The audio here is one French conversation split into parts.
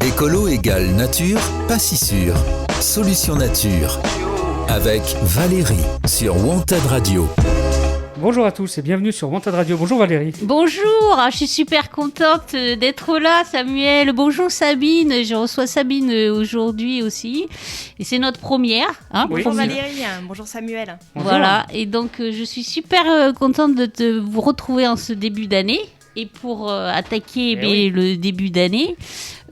Écolo égale nature, pas si sûr. Solution nature. Avec Valérie sur Wanted Radio. Bonjour à tous et bienvenue sur Wanted Radio. Bonjour Valérie. Bonjour, je suis super contente d'être là, Samuel. Bonjour Sabine, je reçois Sabine aujourd'hui aussi. Et c'est notre première. Oui. Bonjour Valérie, bonjour Samuel. Bonjour. Voilà, et donc je suis super contente de vous retrouver en ce début d'année. Et pour attaquer le début d'année,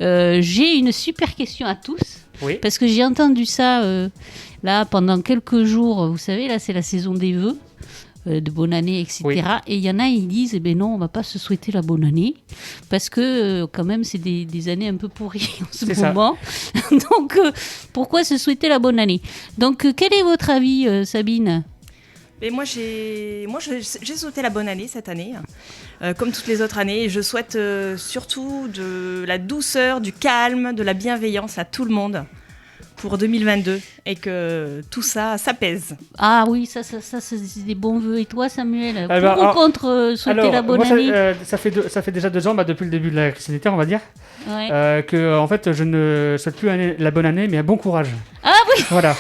j'ai une super question à tous. Oui. Parce que j'ai entendu ça là pendant quelques jours. Vous savez, là c'est la saison des vœux. De bonne année, etc. Oui. Et il y en a, ils disent, non, on va pas se souhaiter la bonne année, parce que quand même, c'est des années un peu pourries en ce moment. Donc, pourquoi se souhaiter la bonne année ? Donc, quel est votre avis, Sabine ? Et moi, j'ai souhaité la bonne année cette année, comme toutes les autres années. Et je souhaite surtout de la douceur, du calme, de la bienveillance à tout le monde pour 2022 et que tout ça s'apaise. Ah oui, ça c'est des bons vœux. Et toi, Samuel, pour ou contre souhaiter la bonne année ? Ça fait déjà 2 ans, depuis le début de la crise sanitaire, on va dire, Ouais. que en fait, je ne souhaite plus la bonne année, mais un bon courage. Ah oui, Voilà.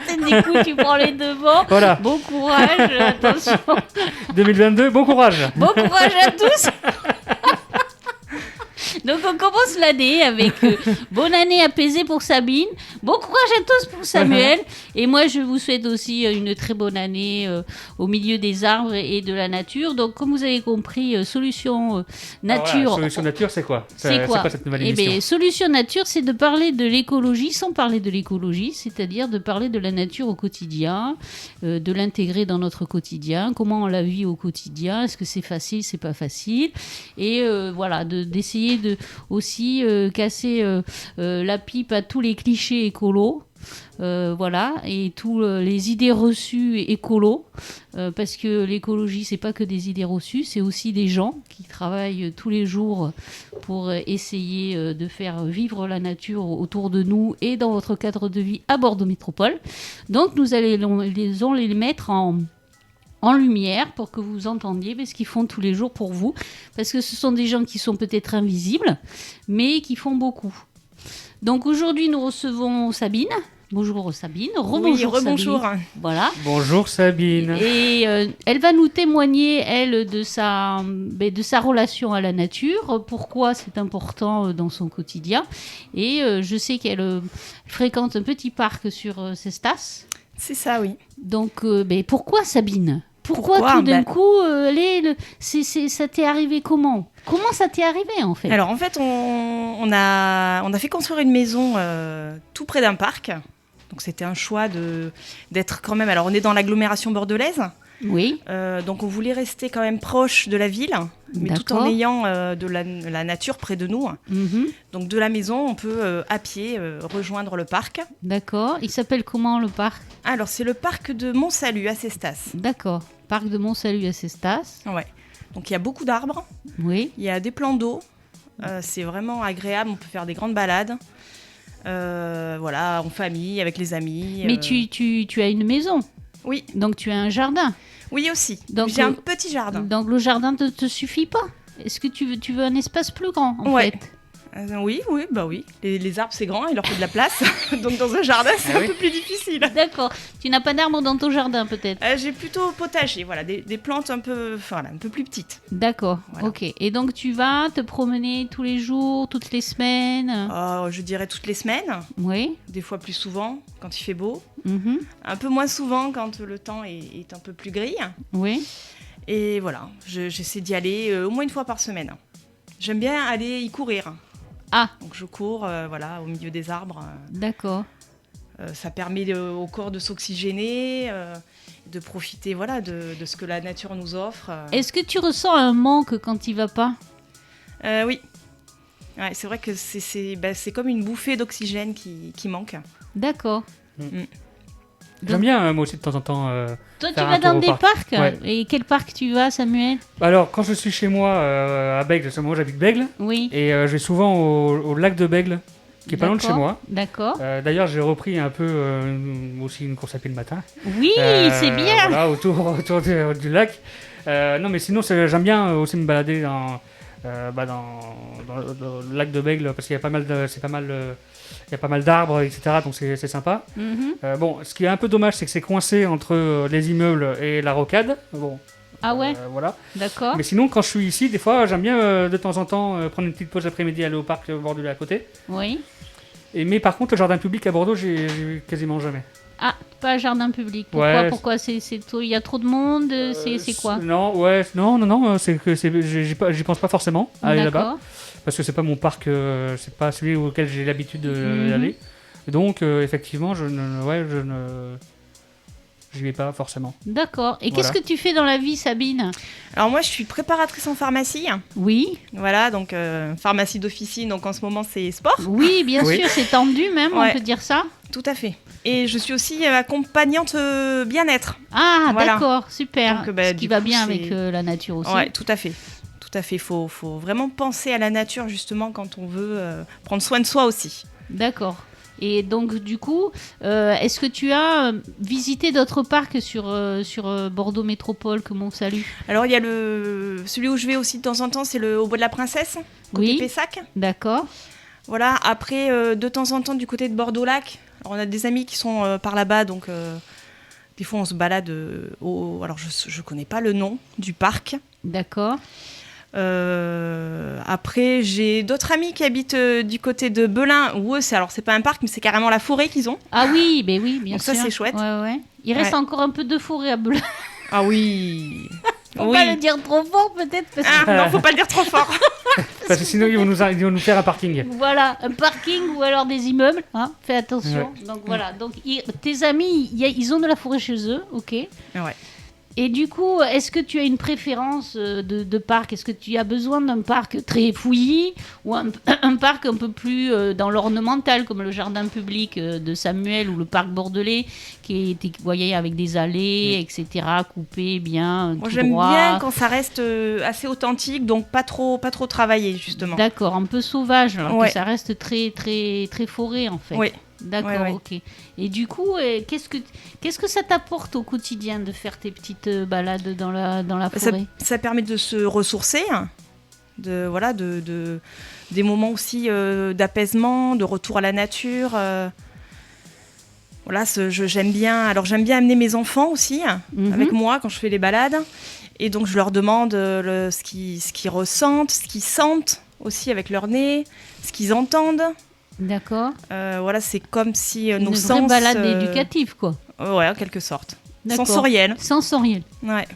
du coup, tu prends les devants. Voilà. Bon courage, attention. 2022, bon courage. Bon courage à tous. Donc on commence l'année avec bonne année apaisée pour Sabine, bon courage à tous pour Samuel, et moi je vous souhaite aussi une très bonne année au milieu des arbres et de la nature. Donc comme vous avez compris, Solution Nature... Voilà, Solution Nature, c'est quoi ? C'est quoi cette nouvelle émission ? Solution Nature, c'est de parler de l'écologie sans parler de l'écologie, c'est-à-dire de parler de la nature au quotidien, de l'intégrer dans notre quotidien, comment on la vit au quotidien, est-ce que c'est facile, c'est pas facile, et voilà, d'essayer de aussi casser la pipe à tous les clichés écolos. Voilà, et tous les idées reçues écolos, parce que l'écologie, c'est pas que des idées reçues, c'est aussi des gens qui travaillent tous les jours pour essayer de faire vivre la nature autour de nous et dans votre cadre de vie à Bordeaux Métropole. Donc nous allons les mettre en lumière pour que vous entendiez ce qu'ils font tous les jours pour vous, parce que ce sont des gens qui sont peut-être invisibles, mais qui font beaucoup. Donc aujourd'hui, nous recevons Sabine. Bonjour Sabine. Rebonjour. Sabine. Voilà. Bonjour Sabine. Et elle va nous témoigner, elle, de sa relation à la nature, pourquoi c'est important dans son quotidien. Et je sais qu'elle fréquente un petit parc sur Cestas. C'est ça, oui. Donc, pourquoi Sabine ? Pourquoi tout d'un coup, ça t'est arrivé comment ? Comment ça t'est arrivé en fait ? Alors en fait, on a fait construire une maison tout près d'un parc. Donc c'était un choix d'être quand même... Alors on est dans l'agglomération bordelaise. Oui. Donc on voulait rester quand même proche de la ville, mais tout en ayant de la nature près de nous. Mm-hmm. Donc de la maison, on peut à pied rejoindre le parc. D'accord. Il s'appelle comment le parc ? Alors c'est le parc de Montsalut à Cestas. D'accord. Parc de Montsalut à Cestas. Ouais. Donc il y a beaucoup d'arbres. Oui. Il y a des plans d'eau. C'est vraiment agréable. On peut faire des grandes balades. Voilà, en famille, avec les amis. Mais tu as une maison ? Oui. Donc tu as un jardin ? Oui aussi. Donc, j'ai un petit jardin. Donc le jardin ne te suffit pas ? Est-ce que tu veux un espace plus grand en Ouais. fait ? Oui. Les arbres, c'est grand, il leur faut de la place. Donc dans un jardin, c'est un peu plus difficile. D'accord. Tu n'as pas d'arbres dans ton jardin peut-être ? J'ai plutôt potager, voilà, des plantes un peu plus petites. D'accord, Voilà. ok. Et donc tu vas te promener tous les jours, toutes les semaines ? Je dirais toutes les semaines, Oui. des fois plus souvent quand il fait beau. Mhm. Un peu moins souvent quand le temps est un peu plus gris. Oui. Et voilà, j'essaie d'y aller au moins une fois par semaine. J'aime bien aller y courir. Ah, Donc je cours au milieu des arbres. d'accord. Ça permet au corps de s'oxygéner, de profiter de ce que la nature nous offre. Est-ce que tu ressens un manque quand tu vas pas ? Oui. Ouais, c'est vrai que c'est comme une bouffée d'oxygène qui manque. D'accord. J'aime bien, moi aussi, de temps en temps. Toi, tu faire vas un tour dans au des parc. parcs ? Ouais. Et quel parc tu vas, Samuel ? Alors, quand je suis chez moi à Bègle, moi j'habite Bègle, Oui. et je vais souvent au lac de Bègle, qui est pas loin de chez moi. D'accord. D'ailleurs, j'ai repris un peu aussi une course à pied le matin. Oui, c'est bien. Voilà, autour du lac. Non, mais sinon, j'aime bien aussi me balader dans le lac de Bègle, parce qu'il y a pas mal il y a pas mal d'arbres, etc. Donc c'est sympa. Bon, ce qui est un peu dommage, c'est que c'est coincé entre les immeubles et la rocade. Bon. Ah ouais, voilà. d'accord. Mais sinon, quand je suis ici, des fois, j'aime bien de temps en temps prendre une petite pause l'après-midi, aller au parc bordelais à côté. Oui. Mais par contre, le jardin public à Bordeaux, j'ai quasiment jamais. Ah, pas jardin public. Pourquoi Ouais. Pourquoi il y a trop de monde c'est quoi? Non, c'est que j'y pense pas forcément à aller là-bas. D'accord. Parce que c'est pas mon parc, c'est pas celui auquel j'ai l'habitude d'aller. Donc, effectivement, j'y vais pas forcément. D'accord. Et Voilà. qu'est-ce que tu fais dans la vie, Sabine? Alors moi, je suis préparatrice en pharmacie. Oui. Voilà, donc pharmacie d'officine, donc en ce moment, c'est sport. Oui, bien Oui. sûr, c'est tendu même, Ouais. on peut dire ça. Tout à fait. Et je suis aussi accompagnante bien-être. Ah, Voilà. d'accord, super. Donc, Ce qui du va coup, bien c'est- avec la nature aussi. Ouais, tout à fait. Tout à fait. Faut vraiment penser à la nature, justement, quand on veut prendre soin de soi aussi. D'accord. Et donc, du coup, est-ce que tu as visité d'autres parcs sur Bordeaux Métropole que Montsalut? Alors, il y a celui où je vais aussi de temps en temps, c'est au Bois de la Princesse, côté Oui. Pessac. D'accord. Voilà, après, de temps en temps, du côté de Bordeaux-Lac. Alors, on a des amis qui sont par là-bas, donc des fois, on se balade alors, je connais pas le nom du parc. D'accord. Après, j'ai d'autres amis qui habitent du côté de Belin, où eux, c'est pas un parc, mais c'est carrément la forêt qu'ils ont. Ah oui, ben oui, bien Donc sûr. ça, c'est chouette. Ouais, ouais. Il reste Ouais. encore un peu de forêt à Belin. Ah oui. Faut pas le dire trop fort, peut-être, parce que Ah, non, faut pas le dire trop fort. Parce que sinon, ils vont nous faire un parking. voilà, un parking ou alors des immeubles, hein, fais attention. Donc voilà, donc tes amis, ils ont de la forêt chez eux, ok. Ouais. Et du coup, est-ce que tu as une préférence de parc? Est-ce que tu as besoin d'un parc très fouillis ou un parc un peu plus dans l'ornemental, comme le jardin public de Samuel ou le parc bordelais, qui était, vous voyez, avec des allées, etc., coupées bien, Moi, tout j'aime droit. bien quand ça reste assez authentique, donc pas trop travaillé, justement. D'accord, un peu sauvage, alors Ouais. que ça reste très, très, très forêt, en fait. Oui. D'accord, Ouais, ouais. ok. Et du coup, qu'est-ce que ça t'apporte au quotidien de faire tes petites balades dans la forêt? Ça permet de se ressourcer, des moments aussi d'apaisement, de retour à la nature. Voilà, j'aime bien. Alors j'aime bien amener mes enfants aussi Mhm. avec moi quand je fais les balades, et donc je leur demande ce qu'ils ressentent, ce qu'ils sentent aussi avec leur nez, ce qu'ils entendent. D'accord. Voilà, c'est comme si nos Une sens. vraie balade éducative, quoi. Ouais, en quelque sorte. D'accord. Sensorielle. Sensorielle. Ouais.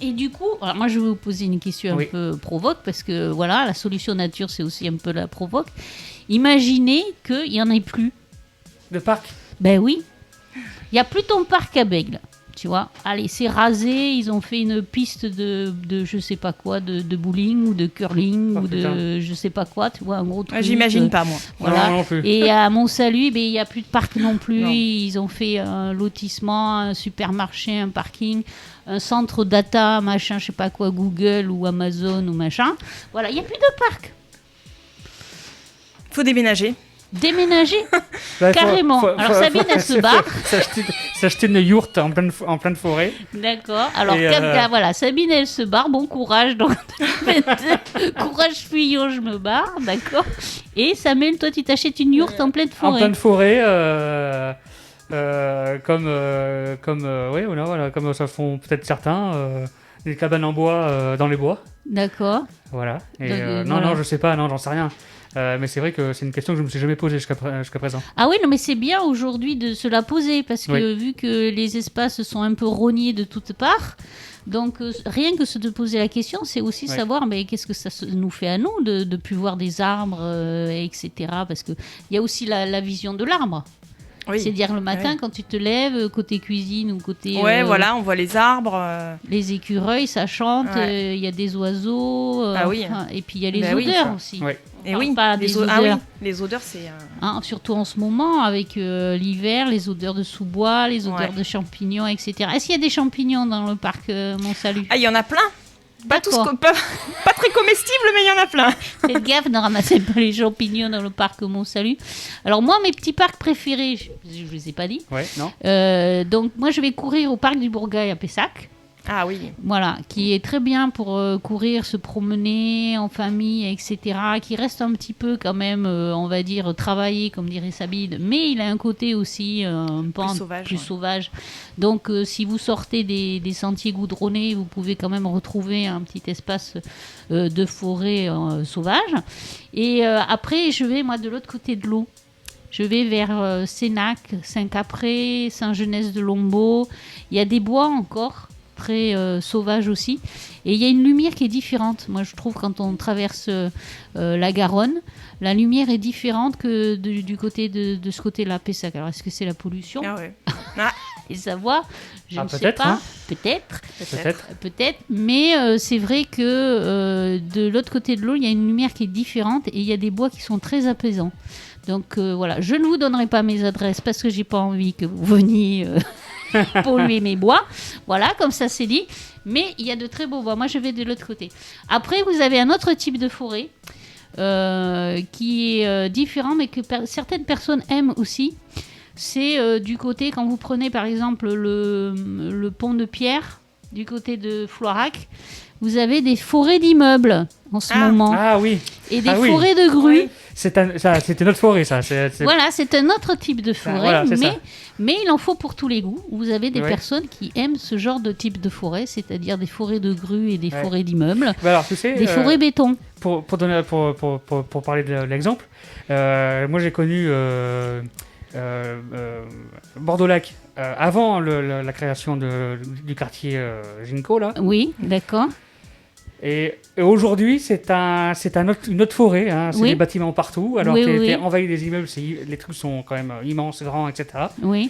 Et du coup, alors moi je vais vous poser une question Oui. un peu provoque, parce que voilà, la solution nature, c'est aussi un peu la provoque. Imaginez qu'il n'y en ait plus. Le parc. Ben oui. Il n'y a plus ton parc à Bègle. Tu vois, allez, c'est rasé, ils ont fait une piste de je sais pas quoi, de bowling ou de curling Oh, ou de je sais pas quoi, tu vois, un gros truc. J'imagine pas, moi. Voilà. Non plus. Et à Montsalut, ben, il n'y a plus de parc non plus. Non. Ils ont fait un lotissement, un supermarché, un parking, un centre data, machin, je sais pas quoi, Google ou Amazon ou machin. Voilà, il n'y a plus de parc. Faut déménager. Déménager, Là, carrément. Alors, Sabine, elle se barre. S'acheter une yourte en pleine forêt. D'accord. Alors, Et, voilà, Sabine, elle se barre. Bon courage. Donc, courage fuyant, je me barre. D'accord. Et Samuel, toi, tu t'achètes une yourte en pleine En forêt. pleine forêt. Oui, voilà, comme ça font peut-être certains. Des cabanes en bois dans les bois. D'accord. Voilà. Et, Donc, non, voilà. non, je sais pas, non, j'en sais rien. Mais c'est vrai que c'est une question que je me suis jamais posée jusqu'à présent. Ah oui, non, mais c'est bien aujourd'hui de se la poser parce que vu que les espaces sont un peu rognés de toutes parts, donc rien que se de poser la question, c'est aussi savoir mais qu'est-ce que ça nous fait à nous de plus voir des arbres, etc. Parce qu'il y a aussi la vision de l'arbre. Oui. C'est-à-dire le matin quand tu te lèves, côté cuisine ou côté... Ouais, voilà, on voit les arbres. Les écureuils, ça chante, il Ouais. y a des oiseaux, Ah oui. et puis il y a les Bah oui, odeurs ça. aussi. Ouais. Et parle oui, pas des ah odeurs. oui, les odeurs, c'est. Hein, surtout en ce moment, avec l'hiver, les odeurs de sous-bois, les odeurs Ouais. de champignons, etc. Est-ce qu'il y a des champignons dans le parc Montsalut? Ah, il y en a plein. Pas tous, D'accord. pas très comestibles, mais il y en a plein. Faites gaffe, ne ramassez pas les champignons dans le parc Montsalut. Alors moi, mes petits parcs préférés, je ne les ai pas dit. Ouais, non. Donc moi, je vais courir au parc du Bourgail à Pessac. Ah oui. Voilà, qui est très bien pour courir, se promener en famille, etc. Qui reste un petit peu quand même, on va dire, travaillé, comme dirait Sabine, mais il a un côté aussi un peu plus sauvage. Donc, si vous sortez des sentiers goudronnés, vous pouvez quand même retrouver un petit espace de forêt sauvage. Et après, je vais, moi, de l'autre côté de l'eau. Je vais vers Sénac, Saint-Capré, Saint-Genès-de-Lombault. Il y a des bois encore, très sauvages aussi. Et il y a une lumière qui est différente. Moi, je trouve, quand on traverse la Garonne, la lumière est différente que du côté de ce côté-là, Pessac. Alors, est-ce que c'est la pollution ? Ah ouais. Et savoir, je ne sais pas. Hein. Peut-être. Mais c'est vrai que de l'autre côté de l'eau, il y a une lumière qui est différente et il y a des bois qui sont très apaisants. Donc voilà, je ne vous donnerai pas mes adresses parce que j'ai pas envie que vous veniez polluer mes bois. Voilà, comme ça c'est dit. Mais il y a de très beaux bois. Moi, je vais de l'autre côté. Après, vous avez un autre type de forêt qui est différent, mais que certaines personnes aiment aussi. C'est du côté, quand vous prenez par exemple le pont de Pierre, du côté de Floirac, vous avez des forêts d'immeubles en ce moment. Ah oui. Et des forêts de grues. Oui. C'était notre forêt, ça. Voilà, c'est un autre type de forêt, voilà, mais il en faut pour tous les goûts. Vous avez des personnes qui aiment ce genre de type de forêt, c'est-à-dire des forêts de grues et des forêts d'immeubles, alors, tu sais, des forêts béton. Pour parler de l'exemple, moi j'ai connu Bordeaux-Lac avant la création du quartier Ginko, là. Oui, d'accord. Et aujourd'hui, c'est une autre forêt. Hein. C'est des bâtiments partout, alors qu'il était envahi des immeubles. Les trucs sont quand même immenses, grands, etc. Oui.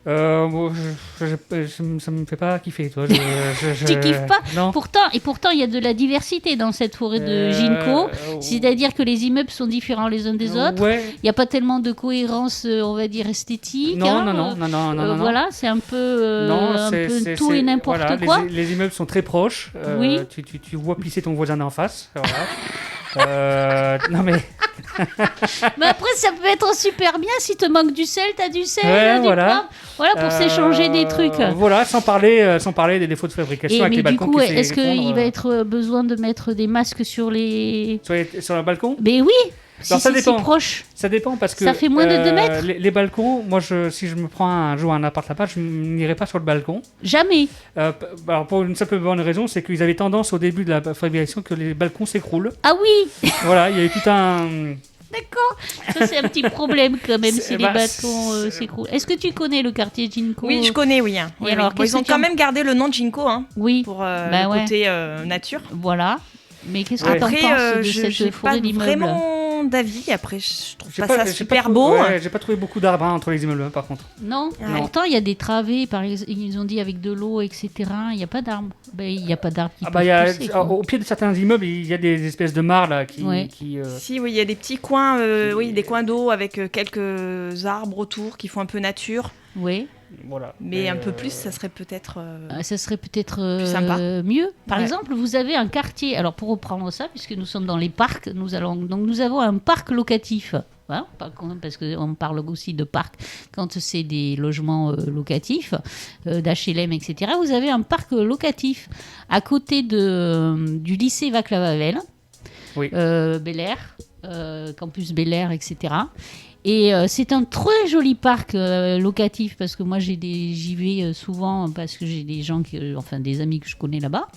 Moi, ça me fait pas kiffer, toi. Tu kiffes pas ? Non. Pourtant, il y a de la diversité dans cette forêt de Ginko. C'est-à-dire que les immeubles sont différents les uns des autres. Ouais. Il n'y a pas tellement de cohérence, on va dire, esthétique. Non. Voilà, c'est un peu, tout et n'importe quoi. Les immeubles sont très proches. Oui. Tu vois pisser ton voisin d'en face. Voilà. Non mais... Mais après, ça peut être super bien. Si te manque du sel, t'as du sel, du voilà. Voilà, pour s'échanger des trucs. Voilà, sans parler des défauts de fabrication avec les balcons. Mais du coup, est-ce qu'il va être besoin de mettre des masques sur sur le balcon ? Mais oui. Alors, ça dépend. Si proche. Ça dépend parce que ça fait moins de 2 mètres. Les balcons, moi, si je me prends un jour un appart là-bas, je n'irai pas sur le balcon. Jamais. Alors pour une simple bonne raison, c'est qu'ils avaient tendance au début de la fabrication que les balcons s'écroulent. Ah oui. Voilà, il y a eu tout un... D'accord. Ça, c'est un petit problème quand même si les balcons s'écroulent. Est-ce que tu connais le quartier Ginko ? Oui, je connais, oui. Et alors, ils ont quand même gardé le nom de Ginko oui. pour le côté nature. Voilà. Mais qu'est-ce que t'en penses de cette forêt d'immeubles ? Vraiment d'avis. Après, je trouve ça super beau. J'ai pas trouvé beaucoup d'arbres entre les immeubles, par contre. Non. Pourtant, il y a des travées, par exemple, ils ont dit avec de l'eau, etc. Il n'y a pas d'arbres. Il n'y a pas d'arbres qui peuvent pousser. Au pied de certains immeubles, il y a des espèces de mares là qui. Si, oui, il y a des petits coins, des coins d'eau avec quelques arbres autour qui font un peu nature. Oui. Voilà. Mais un peu plus, ça serait peut-être plus sympa. Mieux. Par exemple, vous avez un quartier. Alors pour reprendre ça, puisque nous sommes dans les parcs, nous avons un parc locatif. Hein, parce qu'on parle aussi de parc quand c'est des logements locatifs, d'HLM, etc. Vous avez un parc locatif à côté du lycée Vaclav-Havel, Bel Air, campus Bel Air, etc. Et c'est un très joli parc locatif parce que moi j'y vais souvent parce que j'ai des amis que je connais là-bas.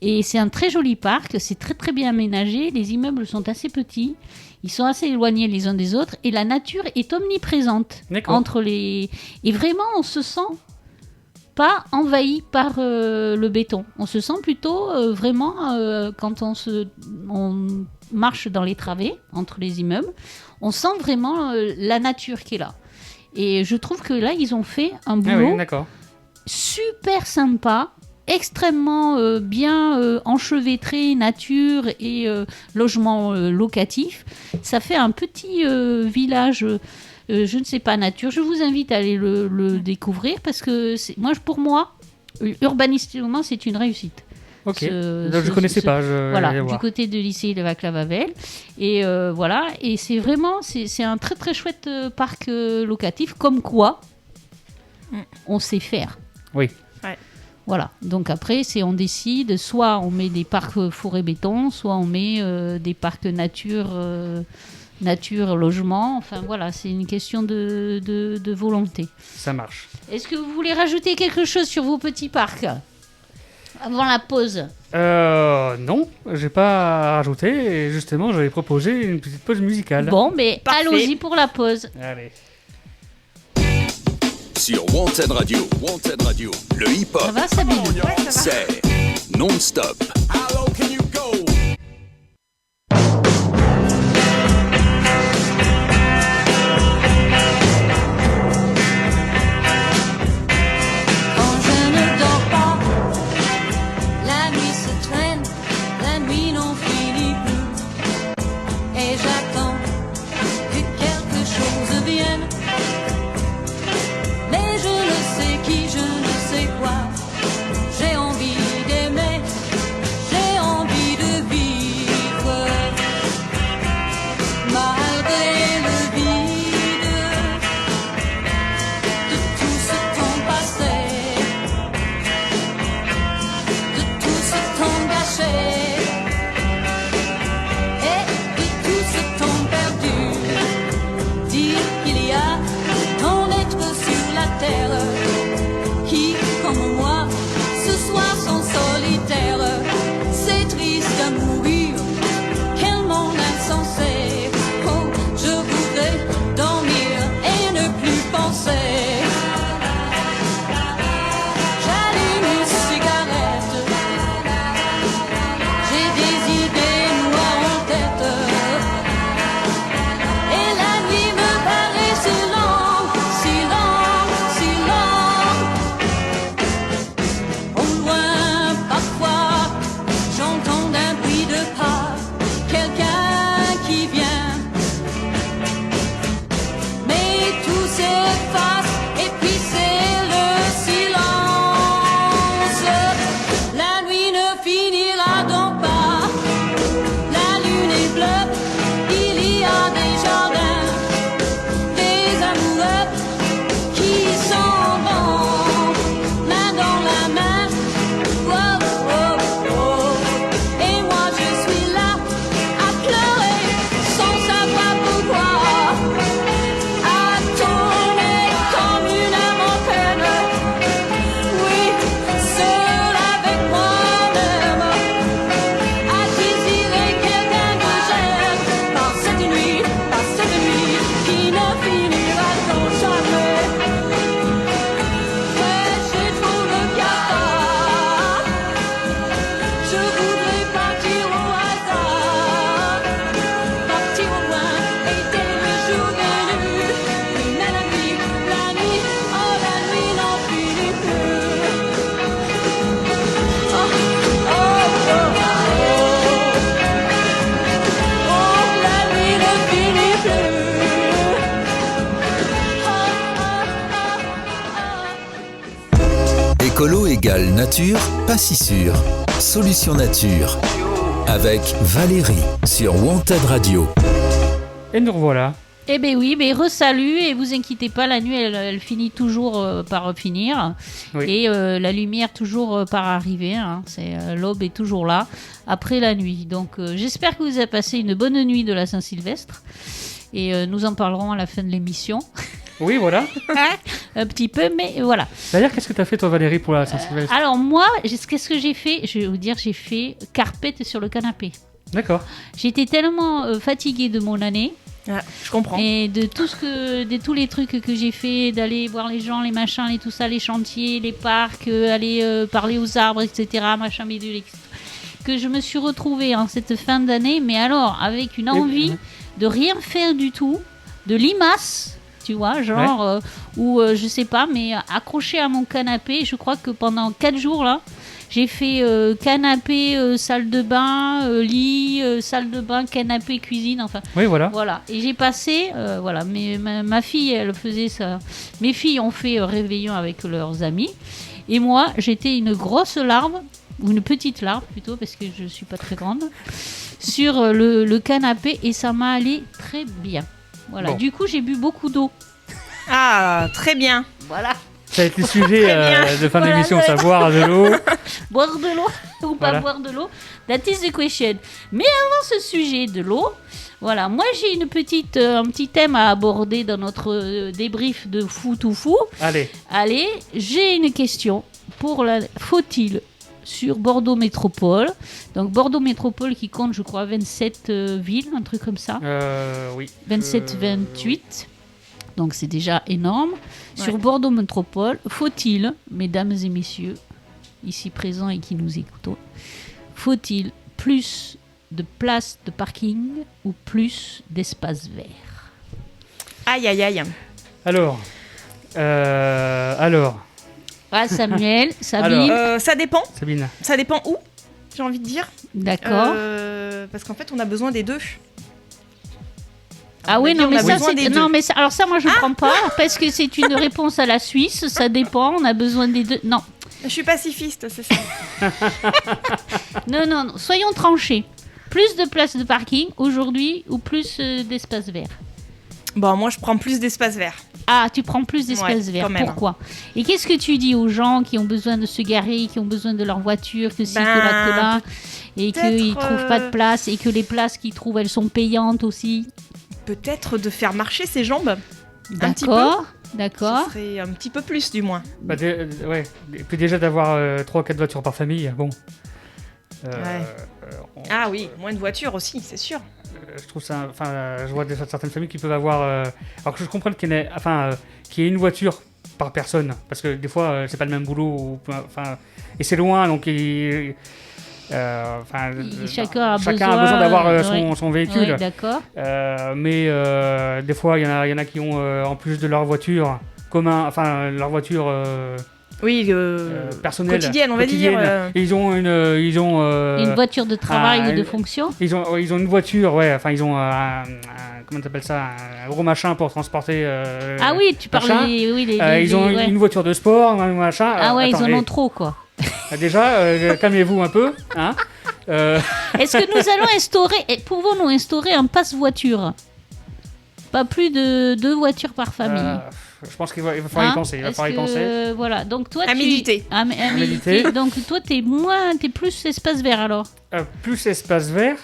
Et c'est un très joli parc, c'est très très bien aménagé, les immeubles sont assez petits, ils sont assez éloignés les uns des autres et la nature est omniprésente entre les... Et vraiment on se sent pas envahi par le béton. On se sent plutôt vraiment quand on marche dans les travées entre les immeubles, on sent vraiment la nature qui est là. Et je trouve que là, ils ont fait un boulot super sympa, extrêmement bien enchevêtré, nature et logement locatif. Ça fait un petit village... je ne sais pas, nature. Je vous invite à aller le découvrir parce que pour moi, urbanistiquement, c'est une réussite. Ok, je connaissais pas. Voilà, du côté de lycée de Vaclav-Havel. Et voilà, et c'est vraiment, c'est un très très chouette parc locatif, comme quoi on sait faire. Oui. Ouais. Voilà, donc après, on décide, soit on met des parcs forêt-béton, soit on met des parcs nature, logement, enfin voilà, c'est une question de volonté. Ça marche. Est-ce que vous voulez rajouter quelque chose sur vos petits parcs avant la pause? Non, j'ai pas à rajouter, et justement, j'avais proposé une petite pause musicale. Bon, mais Parfait. allons-y pour la pause. Allez. Sur Wanted Radio, le hip-hop, Ça va, Sabine? Ouais, ça va. c'est non-stop. Quand je ne dors pas, la nuit se traîne, la nuit n'en finit plus. Et j'attends que quelque chose vienne. Mais je ne sais qui, je ne sais quoi. J'ai envie d'aimer, j'ai envie de vivre. Malgré le vide de tout ce temps passé, de tout ce temps gâché et de tout ce temps perdu. Dire qu'il y a tant d'êtres sur la terre qui, comme moi, ce soir sont solitaires. C'est triste à mourir, quel monde insensé. Oh, je voudrais dormir et ne plus penser. J'allume une cigarette, j'ai des idées noires en tête. Et la nuit me paraît si longue, si longue, si longue. Au loin, parfois, j'entends un bruit de pas, quelqu'un qui vient. Mais tout s'efface et puis c'est le silence. La nuit ne finira donc pas. La lune est bleue, il y a des jardins, des amoureux qui s'en vont, main dans la main. Oh, oh, oh. Et moi je suis là à pleurer sans savoir pourquoi, à tourner comme une âme en peine. Oui, seul avec moi-même, à désirer quelqu'un que j'aime par cette nuit qui ne finira donc jamais. Ouais, j'ai trop de cafard, je voudrais partir au hasard, partir au loin et dès le jour venu, mais la nuit, oh la nuit n'en finit plus. Oh, oh, oh, oh, oh, la nuit ne finit plus. Écolo égale nature, pas si sûr. Solution nature. Avec Valérie sur Wanted Radio. Et nous revoilà. Eh ben oui, mais re-salut, et vous inquiétez pas, la nuit elle finit toujours par finir, Oui. et la lumière toujours par arriver, hein. L'aube est toujours là après la nuit. Donc j'espère que vous avez passé une bonne nuit de la Saint-Sylvestre, et nous en parlerons à la fin de l'émission. Oui, voilà. Un petit peu, mais voilà. D'ailleurs, qu'est-ce que tu as fait, toi, Valérie, pour la Saint-Sylvestre? Alors moi, qu'est-ce que j'ai fait? Je vais vous dire, j'ai fait carpette sur le canapé. D'accord. J'étais tellement fatiguée de mon année. Ah, je comprends. Et de tous les trucs que j'ai fait, d'aller voir les gens, les machins, tout ça, les chantiers, les parcs, aller parler aux arbres, etc., machin bidule, etc., que je me suis retrouvée en cette fin d'année, mais alors avec une envie de rien faire du tout, de limace, tu vois, genre, ou je sais pas, mais accroché à mon canapé. Je crois que pendant 4 jours là, j'ai fait canapé, salle de bain, lit, salle de bain, canapé, cuisine, enfin. Oui, voilà. Voilà. Et j'ai passé, voilà, mais ma fille, elle faisait ça. Mes filles ont fait réveillon avec leurs amis. Et moi, j'étais une grosse larve, ou une petite larve plutôt, parce que je suis pas très grande, sur le canapé, et ça m'a allé très bien. Voilà. Bon. Du coup, j'ai bu beaucoup d'eau. Ah, très bien. Voilà. Ça va être les sujets de fin Voilà, d'émission, ça va ça, boire de l'eau. Boire de l'eau ou pas Voilà. boire de l'eau, that is the question. Mais avant ce sujet de l'eau, voilà, moi j'ai un petit thème à aborder dans notre débrief de fou tout fou. Allez, Allez, j'ai une question pour la faut-il sur Bordeaux Métropole. Donc Bordeaux Métropole qui compte, je crois, 27 villes, un truc comme ça. oui. 27-28. Donc c'est déjà énorme. Sur Bordeaux Métropole, faut-il, mesdames et messieurs, ici présents et qui nous écoutons, faut-il plus de places de parking ou plus d'espaces verts? Aïe, aïe, aïe. Alors. Ah, Samuel, Sabine, Ça dépend. Sabine. Ça dépend où, j'ai envie de dire. d'accord. Parce qu'en fait, on a besoin des deux. Ah oui, non, on mais a ça, besoin c'est... des deux. Non, mais ça... Alors ça, moi, je prends pas, parce que c'est une réponse à la Suisse, ça dépend, on a besoin des deux. Non, Je suis pacifiste, c'est ça. non, soyons tranchés. Plus de places de parking aujourd'hui ou plus d'espaces verts? Bon, moi, je prends plus d'espace vert. Ah, tu prends plus d'espaces Ouais, verts, quand même. pourquoi? Et qu'est-ce que tu dis aux gens qui ont besoin de se garer, qui ont besoin de leur voiture, que si, que là, et peut-être, qu'ils trouvent pas de place, et que les places qu'ils trouvent, elles sont payantes aussi? Peut-être de faire marcher ses jambes. Un petit D'accord, Ce d'accord. serait un petit peu plus, du moins. Bah, ouais. Et puis déjà d'avoir 3-4 voitures par famille, bon. Ah oui, moins de voitures aussi, c'est sûr. Je trouve ça. Enfin, je vois certaines familles qui peuvent avoir. Alors que je comprends qu'il y ait une voiture par personne, parce que des fois c'est pas le même boulot. Enfin, et c'est loin, donc Chacun a besoin d'avoir ouais. son véhicule. Ouais, d'accord. Mais des fois, il y en a qui ont en plus de leur voiture leur voiture Oui, personnelle, quotidienne, on va dire. Ils ont Une voiture de travail ou de une- fonction? Ils ont une voiture, ouais. Enfin, ils ont comment t'appelles ça, un gros machin pour transporter. Ah oui, tu parles machin. Ils ont ouais. une voiture de sport, un machin. Ah ouais, Attends, ils en ont trop, quoi. Déjà, calmez-vous un peu, hein. Est-ce que nous allons pouvons-nous instaurer un passe-voiture? Pas plus de 2 voitures par famille. Je pense qu'il va falloir y penser. Il va Est-ce falloir y penser. que, voilà, donc toi, À méditer. À méditer. Donc toi, t'es plus espace vert alors. Plus espace vert.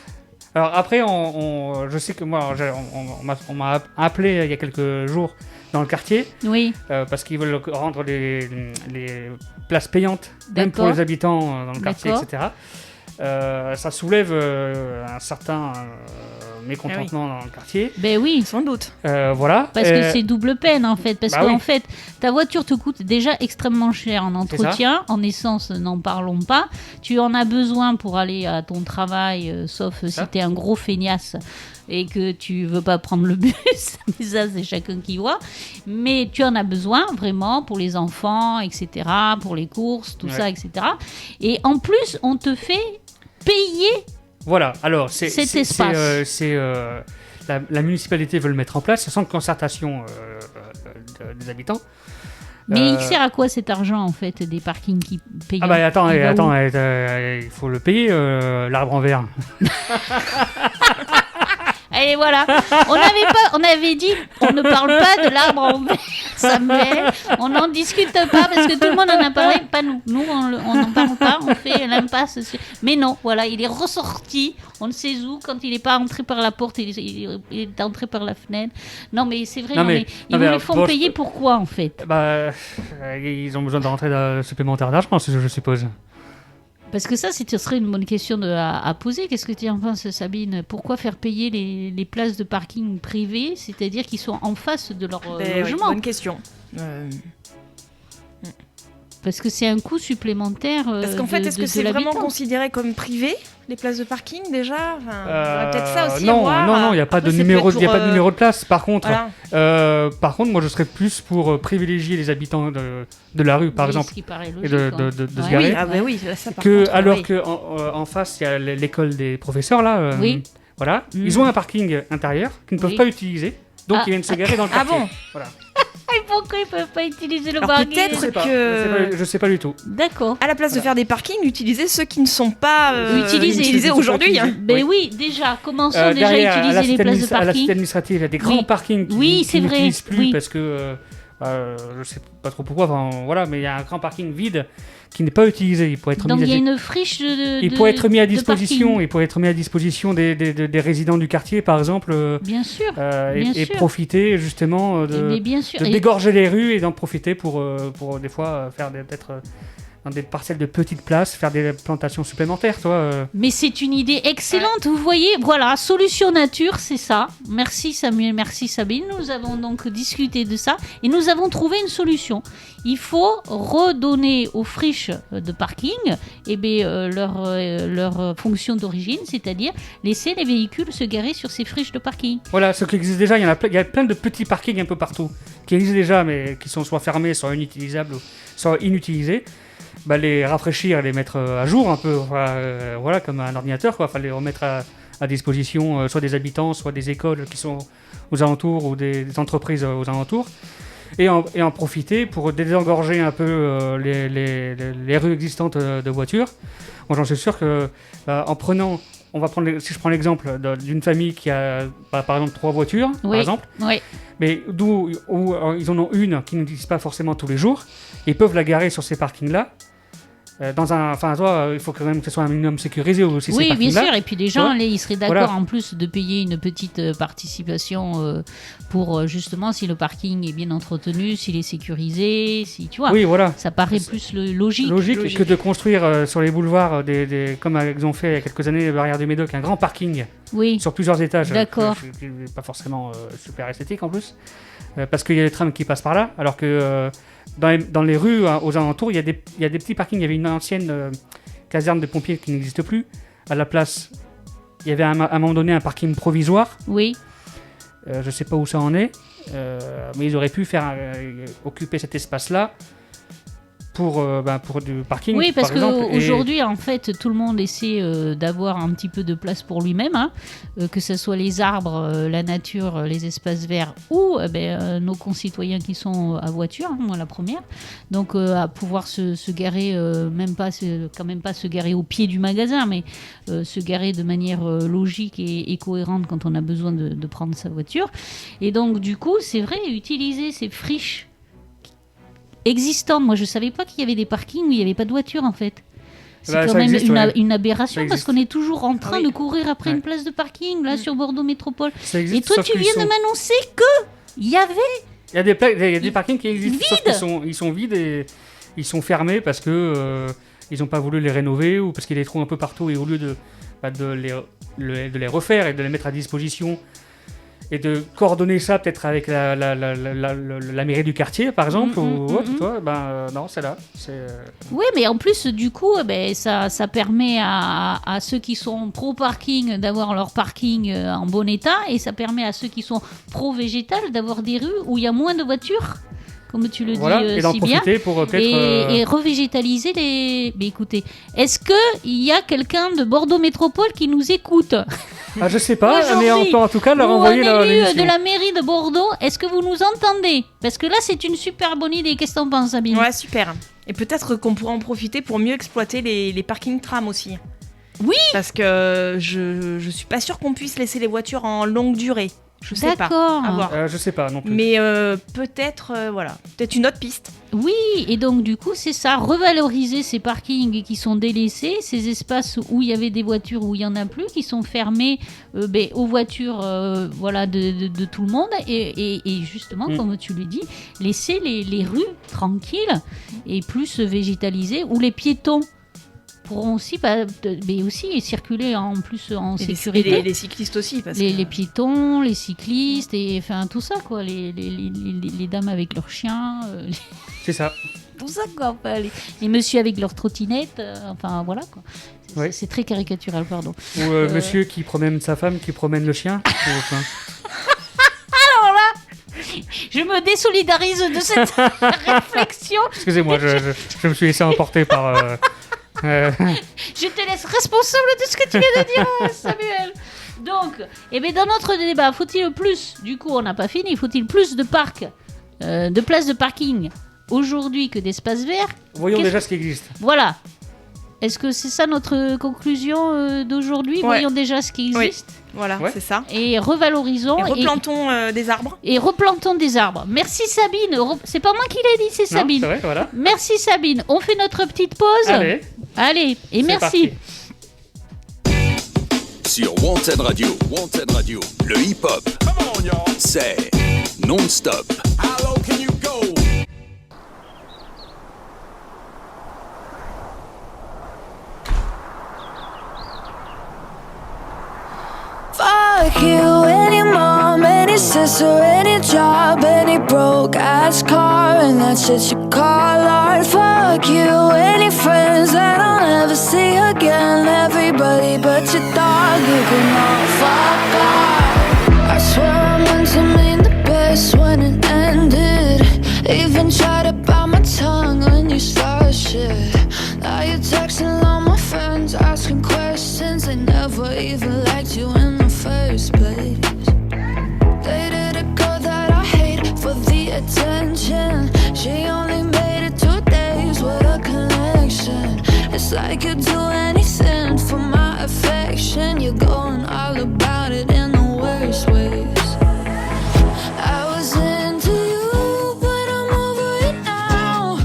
Alors après, je sais que moi, on m'a appelé il y a quelques jours dans le quartier Oui, parce qu'ils veulent rendre les places payantes, même pour D'accord. les habitants dans le quartier, D'accord. etc. Ça soulève un certain mécontentement dans le quartier. ben oui. Sans doute. Voilà. Parce que c'est double peine en fait. Parce bah qu'en oui. fait, ta voiture te coûte déjà extrêmement cher en C'est ça. entretien. En essence, n'en parlons pas. Tu en as besoin pour aller à ton travail, sauf si Ça. tu es un gros feignasse et que tu veux pas prendre le bus. Mais ça, c'est chacun qui voit. Mais tu en as besoin vraiment pour les enfants, etc., pour les courses, tout Ouais. ça, etc. Et en plus, on te fait payer. Voilà, alors Cet espace. La municipalité veut le mettre en place sans concertation des habitants. Mais il sert à quoi cet argent en fait des parkings qui payent? Ah bah attends, Il va où? il faut le payer, l'arbre en verre. Allez, voilà. On avait dit, on ne parle pas de l'arbre en verre, Samuel. On n'en discute pas parce que tout le monde en a parlé, pas nous. Nous, on n'en parle pas, on fait l'impasse. Mais non, voilà, il est ressorti, on ne sait où, quand il n'est pas entré par la porte, il est entré par la fenêtre. Non, mais c'est vrai, Non, mais- ils non, mais, vous le font bon, payer pourquoi, en fait? Bah, ils ont besoin de rentrée supplémentaire d'argent, je suppose. Parce que ça, ce serait une bonne question à poser. Qu'est-ce que tu en penses, Sabine? Pourquoi faire payer les places de parking privées, c'est-à-dire qu'ils sont en face de leur Ben oui, logement? bonne question. Parce que c'est un coût supplémentaire. Parce qu'en fait, est-ce que c'est vraiment considéré comme privé, les places de parking déjà? Enfin, il y aurait peut-être ça aussi à non, voir. non, il n'y a pas Après, de c'est numéro, peut-être il y a pas de pour, numéro de place. Par contre, Voilà. moi, je serais plus pour privilégier les habitants de la rue, par exemple, Ce qui paraît et logique, de se Ouais. garer. Oui, ah ben oui, ça par Que contre, alors oui. que en face, il y a l'école des professeurs là. Oui. Voilà, Mm. ils ont un parking intérieur qu'ils ne peuvent Oui. pas utiliser, donc Ah. ils viennent se garer dans le Ah quartier. bon? Voilà. Et pourquoi ils peuvent pas utiliser le Alors parking? peut-être Je sais pas, que- je sais pas du tout. D'accord. À la place de faire des parkings, utilisez ceux qui ne sont pas Utilisés. utilisés aujourd'hui. hein. Ben oui, déjà, commençons déjà Derrière, à utiliser les places de à la parking. cité administrative, il y a des grands Oui. parkings Oui, qui c'est vrai, n'utilisent plus oui. parce que Je sais pas trop pourquoi, voilà, mais il y a un grand parking vide qui n'est pas utilisé. Il pourrait être Donc mis il y a une friche il pourrait être mis à de disposition. parking. Il pourrait être mis à disposition des résidents du quartier, par exemple, Bien sûr. et sûr. profiter justement Mais bien sûr. de Et- dégorger les rues et d'en profiter pour des fois faire peut-être dans des parcelles de petites places, faire des plantations supplémentaires, toi. Mais c'est une idée excellente, vous voyez, voilà, Solution Nature, c'est ça. Merci Samuel, merci Sabine. Nous avons donc discuté de ça et nous avons trouvé une solution. Il faut redonner aux friches de parking leur fonction d'origine, c'est-à-dire laisser les véhicules se garer sur ces friches de parking. Voilà, ce qui existe déjà, il y a plein de petits parkings un peu partout qui existent déjà, mais qui sont soit fermés, soit inutilisables, soit inutilisés. Bah, les rafraîchir, les mettre à jour un peu, voilà, comme un ordinateur, quoi. Enfin, les remettre à disposition soit des habitants, soit des écoles qui sont aux alentours ou des entreprises aux alentours. Et en profiter pour désengorger un peu les rues existantes de voitures. Moi, j'en suis sûr que en prenant, si je prends l'exemple d'une famille qui a par exemple 3 voitures, par exemple, Oui. mais où ils en ont une qui n'utilise pas forcément tous les jours, ils peuvent la garer sur ces parkings-là. Il faut quand même que ce soit un minimum sécurisé aussi. Oui, ces bien parkings-là. sûr. Et puis les gens, ils seraient d'accord Voilà. en plus de payer une petite participation pour justement si le parking est bien entretenu, s'il est sécurisé, si tu vois. Oui, voilà. Ça paraît plus logique. Logique que de construire sur les boulevards, comme ils ont fait il y a quelques années, les barrières du Médoc, un grand parking Oui. sur plusieurs étages. D'accord. Qui n'est pas forcément super esthétique en plus. Parce qu'il y a les trams qui passent par là, alors que dans les rues aux alentours, il y a des petits parkings. Il y avait une ancienne caserne de pompiers qui n'existe plus. À la place, il y avait à un moment donné un parking provisoire. Oui. Je ne sais pas où ça en est, mais ils auraient pu occuper cet espace-là pour du parking. Oui, parce par exemple, et- qu'aujourd'hui, en fait, tout le monde essaie d'avoir un petit peu de place pour lui-même, hein, que ce soit les arbres, la nature, les espaces verts ou nos concitoyens qui sont à voiture, hein, moi la première. Donc, à pouvoir se garer, quand même pas se garer au pied du magasin, mais se garer de manière logique et cohérente quand on a besoin de prendre sa voiture. Et donc, du coup, c'est vrai, utiliser ces friches existantes. Moi, je savais pas qu'il y avait des parkings où il n'y avait pas de voiture, en fait. C'est Bah, quand ça même existe, une aberration Ça parce existe. qu'on est toujours en train Oui. de courir après Ouais. une place de parking, là, sur Bordeaux Métropole. Ça Et existe, toi, sauf tu qu'ils viens sont- de m'annoncer qu'il y avait... Il y a des parkings qui existent, sauf qu'ils sont vides et ils sont fermés parce que ils n'ont pas voulu les rénover ou parce qu'il y a des trous un peu partout et au lieu de les refaire et de les mettre à disposition et de coordonner ça peut-être avec la mairie du quartier par exemple ou autre, toi, non, c'est là. Oui, mais en plus, du coup, ça permet à ceux qui sont pro-parking d'avoir leur parking en bon état et ça permet à ceux qui sont pro-végétal d'avoir des rues où il y a moins de voitures, comme tu le Voilà, dis et d'en si bien. profiter pour peut-être... Et revégétaliser les... Mais écoutez, est-ce qu'il y a quelqu'un de Bordeaux Métropole qui nous écoute? je sais pas, mais on Aujourd'hui, peut en tout cas leur Ou un envoyer élu l'émission. de la mairie de Bordeaux, est-ce que vous nous entendez? Parce que là, c'est une super bonne idée. Qu'est-ce que t'en penses, Sabine? Ouais, super. Et peut-être qu'on pourra en profiter pour mieux exploiter les parkings tram aussi. Oui. Parce que je suis pas sûre qu'on puisse laisser les voitures en longue durée. Je sais pas. D'accord. À voir. Je sais pas non plus. Mais peut-être une autre piste. Oui, et donc du coup, c'est ça, revaloriser ces parkings qui sont délaissés, ces espaces où il y avait des voitures, où il y en a plus, qui sont fermés aux voitures de tout le monde, et justement, comme tu le dis, laisser les rues tranquilles et plus végétalisées, où les piétons pourront aussi, mais aussi circuler en plus en Et sécurité. les cyclistes aussi. Parce Les que... piétons, les cyclistes, et enfin tout ça, quoi. Les dames avec leurs chiens, C'est ça. tout ça, quoi. Enfin, les messieurs avec leurs trottinettes, enfin voilà, quoi. Ouais. C'est très caricatural, pardon. Ou monsieur qui promène sa femme, qui promène le chien. Je me désolidarise de cette réflexion. Excusez-moi, je me suis laissé emporter par... Je te laisse responsable de ce que tu viens de dire, Samuel. Donc, dans notre débat, faut-il plus, du coup on n'a pas fini, faut-il plus de parcs, de places de parking aujourd'hui que d'espaces verts? Voyons déjà ce qui existe. Voilà. Est-ce que c'est ça notre conclusion d'aujourd'hui? Ouais. Voyons déjà ce qui existe. Voilà, Ouais. c'est ça. Et revalorisons Et replantons des arbres. et replantons des arbres. Merci Sabine. C'est pas moi qui l'ai dit, c'est Non, Sabine. c'est vrai, voilà. Merci Sabine. On fait notre petite pause. Allez, Et c'est merci. parti. Sur Wanted Radio, le hip-hop, c'est non-stop. Fuck you, any mom, any sister, any job, any broke ass car, and that shit you call art. Fuck you, any friends that I'll never see again. Everybody but your dog, you can all fuck off. I swear I meant to mean the best when it ended. Even tried to bite my tongue when you started shit. Now you're texting all my friends, asking questions. They never even liked you in the first place. Dated a girl that I hate for the attention. She only made it 2 days with a connection. It's like you'd do anything for my affection. You're going all about it in the worst ways. I was into you, but I'm over it now.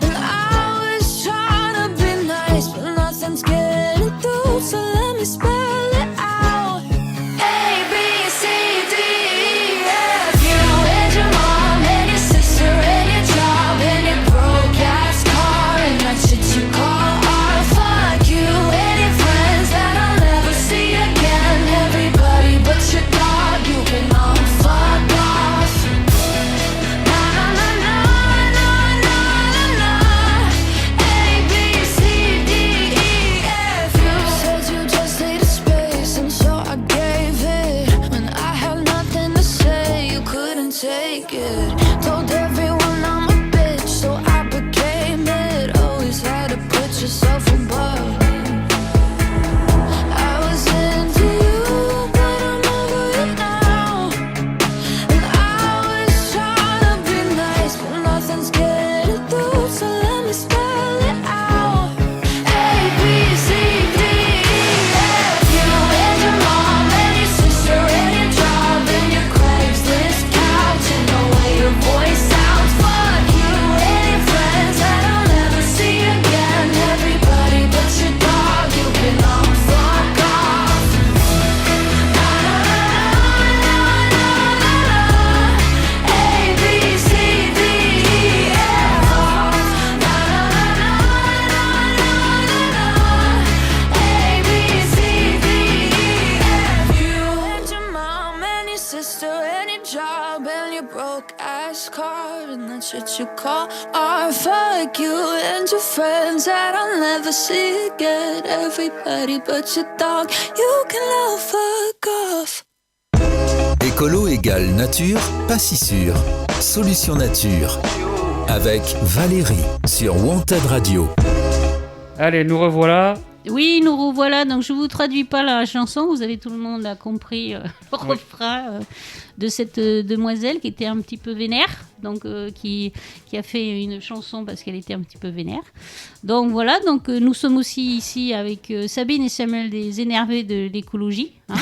And I was trying to be nice, but nothing's getting through. So let me spell it out. A, B, C, D, E, F. You and your mom and your sister and your job and your broke ass car and that shit you call art. Fuck you and your friends that I'll never see again. Everybody but your dog, you can all fuck off. Na na na na na na na na. A, B, C, D, E, F. You said you just needed space, and so I gave it. When I had nothing to say, you couldn't take it. Told everyone I'm a bitch, so I became it. Always had to put yourself above me. I was into you, but I'm over it now. And I was trying to be nice, but nothing's getting through. So let me spell it out. A, B, C, D, E, F. You and your mom and your sister and your job and your Craigslist couch and the way your voice sounds. Fuck you and your friends that I'll never see again. Everybody but your dog, you can all fuck off. Na na na na na na na. A, B, C, D, E, F. Na na na na na na na. A, B, C, D, E, F. You and your mom and your sister and your job and your broke ass car and that shit you call art. Fuck you and your friends that I'll never see again. Everybody but your dog, you can all fuck off. Écolo égale nature, pas si sûr. Solution nature. Avec Valérie sur Wanted Radio. Allez, nous revoilà. Oui, nous revoilà. Donc, je vous traduis pas la chanson. Vous avez tout le monde a compris le refrain de cette demoiselle qui était un petit peu vénère. Donc, qui a fait une chanson parce qu'elle était un petit peu vénère. Donc, voilà. Donc, nous sommes aussi ici avec Sabine et Samuel, des énervés de l'écologie. Hein.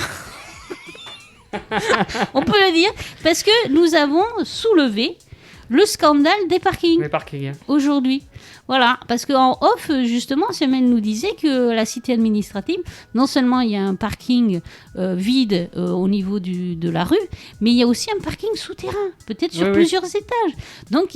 On peut le dire. Parce que nous avons soulevé le scandale des parkings Les parkings. Hein. aujourd'hui. Voilà, parce qu'en off, justement, Samuel nous disait que la cité administrative, non seulement il y a un parking vide au niveau de la rue, mais il y a aussi un parking souterrain, peut-être sur plusieurs étages. Donc,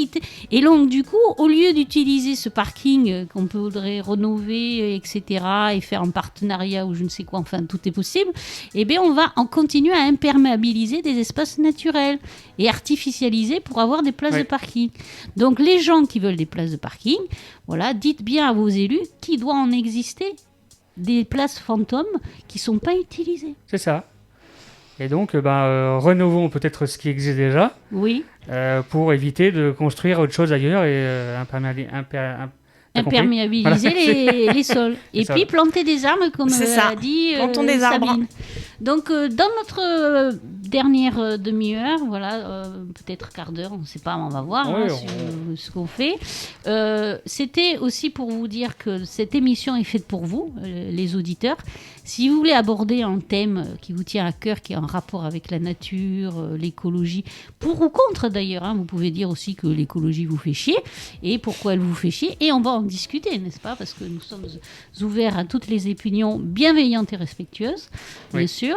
et donc, du coup, au lieu d'utiliser ce parking qu'on voudrait rénover, etc., et faire un partenariat ou je ne sais quoi, enfin, tout est possible, eh bien, on va en continuer à imperméabiliser des espaces naturels et artificialiser pour avoir des places de parking. Donc, les gens qui veulent des places de parking, voilà, dites bien à vos élus qu'il doit en exister des places fantômes qui ne sont pas utilisées. C'est ça. Et donc, rénovons peut-être ce qui existe déjà. Oui. Pour éviter de construire autre chose ailleurs et T'as compris Imperméabiliser Voilà. les sols. Et C'est puis ça. planter des arbres, comme C'est ça. a dit Plantons des arbres. Sabine. Donc, dans notre dernière demi-heure, voilà, peut-être quart d'heure, on ne sait pas, on va voir Ouais, sur ce qu'on fait. C'était aussi pour vous dire que cette émission est faite pour vous, les auditeurs. Si vous voulez aborder un thème qui vous tient à cœur, qui est en rapport avec la nature, l'écologie, pour ou contre d'ailleurs, hein, vous pouvez dire aussi que l'écologie vous fait chier et pourquoi elle vous fait chier, et on va en discuter, n'est-ce pas? Parce que nous sommes ouverts à toutes les opinions bienveillantes et respectueuses, bien Oui. sûr,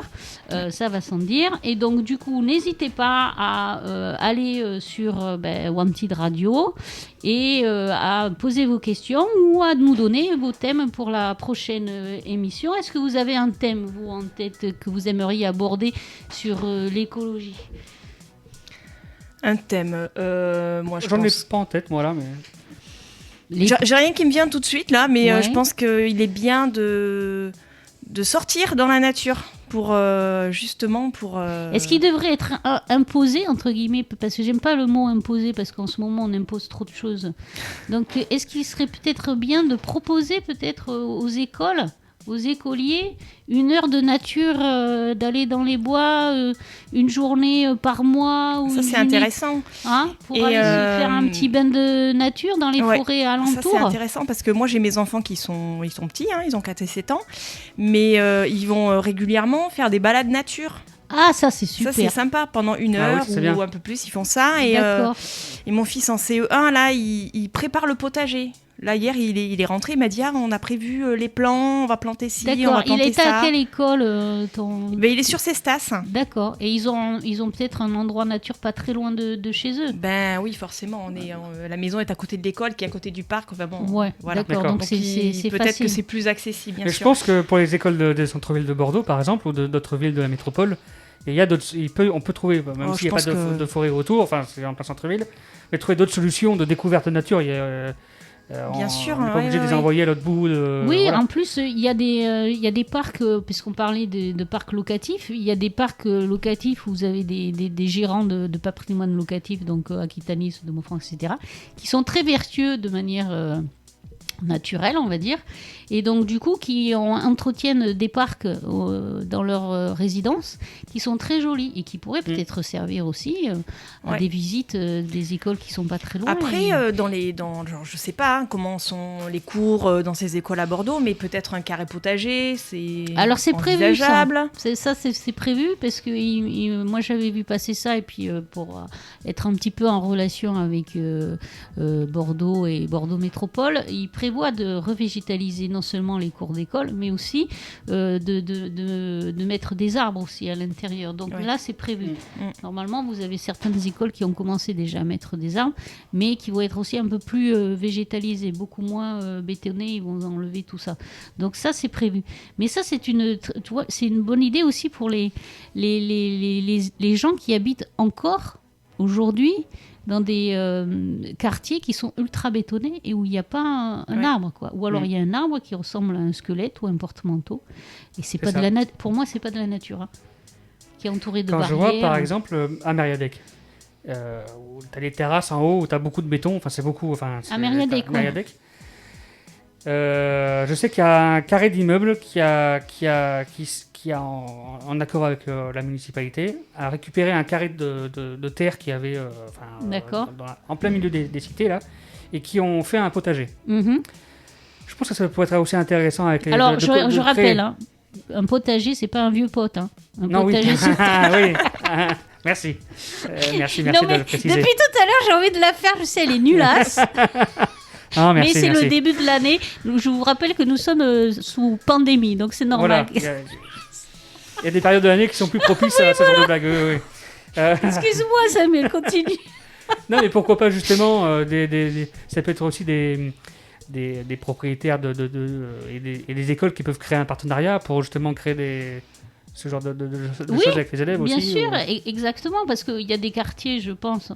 ça va sans dire. Et donc du coup, n'hésitez pas à aller sur Wanted Radio et à poser vos questions ou à nous donner vos thèmes pour la prochaine émission. Est-ce que vous avez un thème, vous, en tête, que vous aimeriez aborder sur l'écologie? Un thème. Moi, je J'en ai pense. pas en tête, moi, là, mais... J'ai rien qui me vient tout de suite là, mais Ouais. je pense qu'il est bien de sortir dans la nature pour justement pour. Est-ce qu'il devrait être imposé, entre guillemets, parce que j'aime pas le mot imposé, parce qu'en ce moment on impose trop de choses. Donc est-ce qu'il serait peut-être bien de proposer peut-être aux écoles, aux écoliers, une heure de nature, d'aller dans les bois, une journée par mois ou Ça une c'est journée, intéressant. hein, pour Et, aller se faire un petit bain de nature dans les ouais, forêts Ça c'est alentours. intéressant parce que moi j'ai mes enfants ils sont petits, hein, ils ont 4 et 7 ans, mais ils vont régulièrement faire des balades nature. Ah, ça c'est super. Ça c'est sympa pendant une Ah oui, heure c'est bien. ou un peu plus ils font ça et D'accord. mon fils en CE1 là il prépare le potager. Là hier il est rentré, il m'a dit on a prévu les plants, on va planter ci, on D'accord. va Il planter était ça. à quelle école ton... Ben, il est sur Cestas. D'accord. Et ils ont peut-être un endroit nature pas très loin de chez eux. Ben oui, forcément. La maison est à côté de l'école, qui est à côté du parc. Enfin bon, Ouais, voilà. d'accord. D'accord. Donc c'est Peut-être facile. que c'est plus accessible, bien Mais je sûr. pense que pour les écoles des centres-villes de Bordeaux, par exemple, ou d'autres villes de la métropole, il y a d'autres, on peut trouver, même Oh, s'il n'y a je pas pense que- de forêt autour, enfin c'est en plein centre-ville, mais trouver d'autres solutions de découverte de nature. Il y a, Bien sûr, on n'est pas ouais, obligé de les ouais. envoyer à l'autre bout. Oui, voilà. en plus, il y a des parcs, puisqu'on parlait de parcs locatifs, il y a des parcs locatifs où vous avez des gérants de patrimoine locatif, donc Aquitanis, de Montfranc, etc., qui sont très vertueux de manière naturelle, on va dire, et donc du coup qui entretiennent des parcs dans leur résidence qui sont très jolis et qui pourraient peut-être servir aussi à Ouais. des visites des écoles qui sont pas très loin. Après, Et- genre, je sais pas hein, comment sont les cours dans ces écoles à Bordeaux, mais peut-être un carré potager, c'est Alors c'est prévu ça. envisageable. C'est prévu parce que moi j'avais vu passer ça et puis pour être un petit peu en relation avec Bordeaux et Bordeaux Métropole, ils prévoient de revégétaliser non seulement les cours d'école mais aussi de mettre des arbres aussi à l'intérieur. Donc Ouais. là c'est prévu. Mm. Normalement vous avez certaines écoles qui ont commencé déjà à mettre des arbres mais qui vont être aussi un peu plus végétalisées, beaucoup moins bétonnées, ils vont enlever tout ça. Donc ça c'est prévu. Mais ça, c'est une bonne idée aussi pour les gens qui habitent encore aujourd'hui dans des quartiers qui sont ultra bétonnés et où il n'y a pas un Ouais. arbre, quoi. Ou alors Mm. il y a un arbre qui ressemble à un squelette ou un porte-manteau. Et c'est pas ça. de la nature. Pour moi, c'est pas de la nature, hein, qui est entouré de Quand je barrières. vois par exemple à Mériadec, où tu as des terrasses en haut, où tu as beaucoup de béton, enfin c'est beaucoup. Enfin, c'est- Mériadec, à ouais. Mériadec. Je sais qu'il y a un carré d'immeuble qui en accord avec la municipalité, a récupéré un carré de terre qui avait D'accord. en plein milieu des cités là, et qui ont fait un potager. Mhm. Je pense que ça pourrait être aussi intéressant avec les. Alors, de je créer- rappelle, hein, un potager, c'est pas un vieux pot. Hein. Un Non, oui. potager, c'est Ah, oui. Merci. Merci Non, de mais le préciser. depuis tout à l'heure, j'ai envie de la faire. Je sais, elle est nulasse. Ah, merci, mais c'est merci. le début de l'année. Je vous rappelle que nous sommes sous pandémie, donc c'est normal. Voilà. Il y a des périodes de l'année qui sont plus propices à ce genre de blague. Oui, oui. Excuse-moi, Samuel, continue. Non, mais pourquoi pas justement ça peut être aussi des propriétaires et des écoles qui peuvent créer un partenariat pour justement créer ce genre de Oui, choses avec les élèves Bien aussi. sûr, exactement, parce qu'il y a des quartiers, je pense,